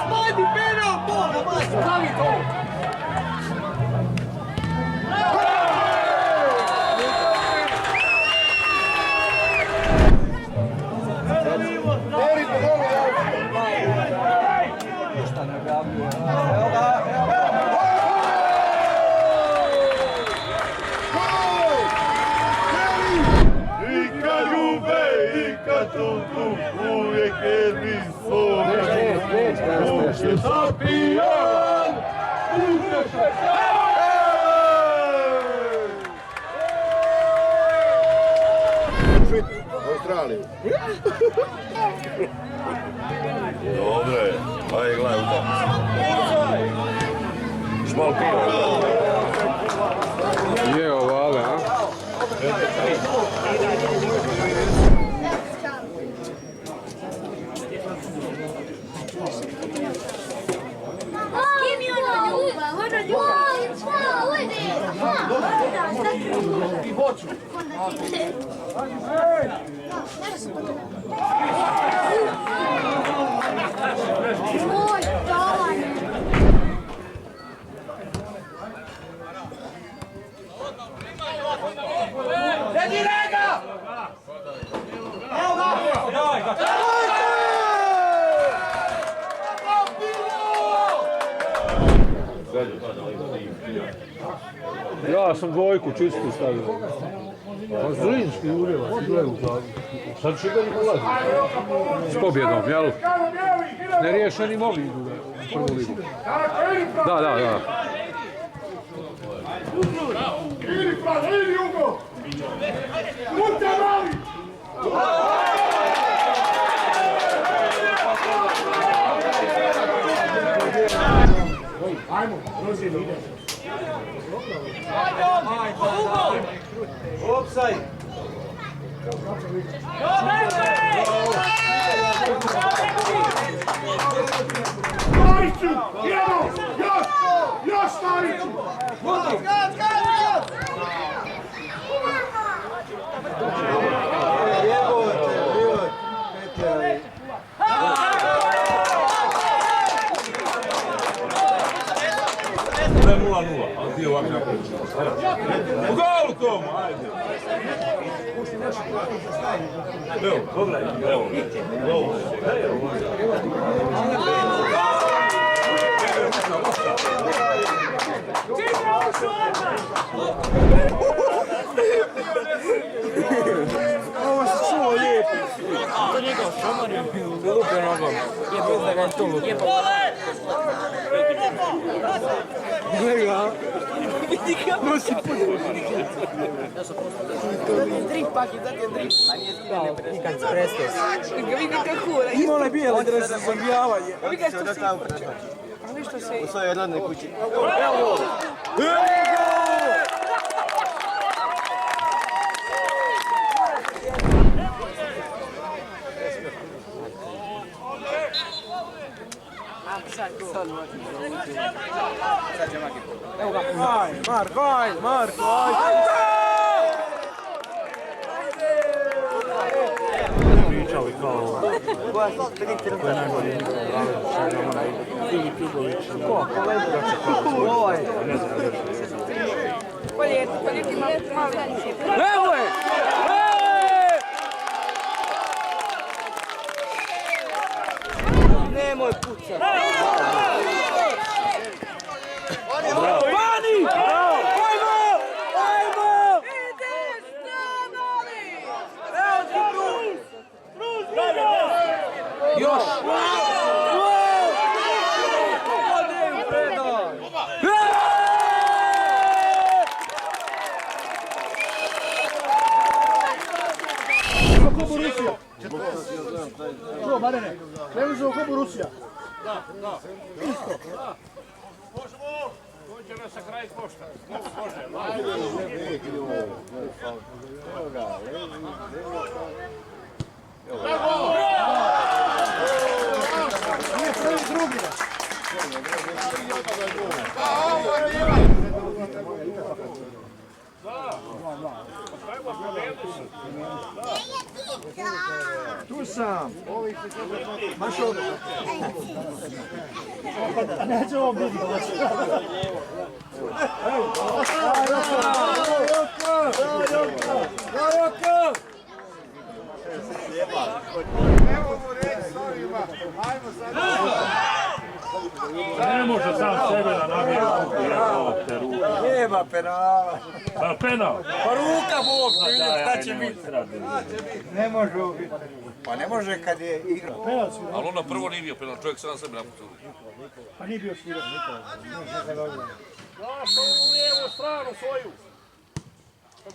Spadi, penal, porra, mas stavi to! Uvijek je šampion! Australiju. Dobre, ajde gledaj u tom. Šmal piva. Je ovale, a? Ja sam dvojku čistu stavio. Pa Zrinski ureva, gledaju glavu. Sad će ga ne ulazi. S pobjedom, jel? Neriješeni movi idu u prvu ligu. Da. Ili Fran, ili Jugo! Puta mali! Ajmo, rozijemo, idemo. Offside! Stariću! Idemo! Još Stariću! Da je 0-0, ali ti ovak napraviš. U golu tomu, ajde. Evo, pogledaj, evo. Ovo se čuo lijepo. To njegov šomario. Lupio nogom. Je bez da ga je to lupio. Gledaj ga. Vidi ga. Nosi puno. Drink pak i dati je drink. A nije skidane prešli. Nikad spreskes. Vidi kako hura. Imao onaj bijeli dres za zambijavanje. Vidi ga što si. A vi što se... U svojoj rodnoj kući. Evo! Marko, ajde! Pričali kao... Ko je najbolji njegov Vlalić, Filip Jugović. Ko? Ne znam. Poljeti mali. Evo je! Nemoj pucat! Vani! Ajmo! Ideš na mali! Evo ti Bruz! Još! Ode u predaj! Ko Borussia? Čuo, Marene, krenu se u ko Borussia? Da. Isto. Možemo! Dođe nas sa kraj pošta. Nije prvi drugi. Da. Tu sam. Maš ovdje. Neće ovo biti. Ne može sam sebe da nabije. Nema penala. Pa penal. Pa ruka Bog, šta će biti? Ne može biti. Pa ne može kad je igra. Ali ono prvo nije bio penal, čovjek sam sebe napucao. Pa nije bio sviran. Zašto u lijevu stranu svoju?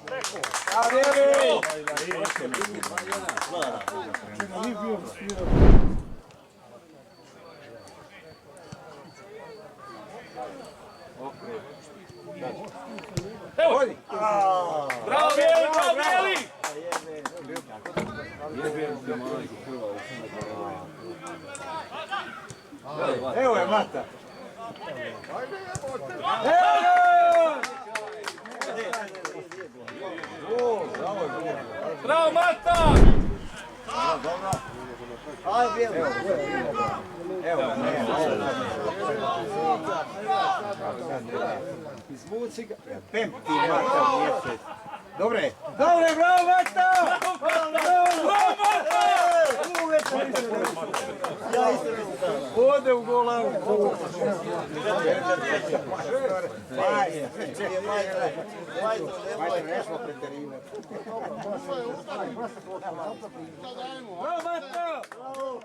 Preko. A vjeruj! Evo! Bravo Bijeli, bravo Bijeli! Evo je Mata. Bravo Mata! Izvuci ga. Pem ti Mata mjesec. Dobre. Dobre, bravo Mata! Bravo Mata! Ja isto mislim. Ode u golavu. Majte, nesmo preterivati. Bravo Mata! Bravo!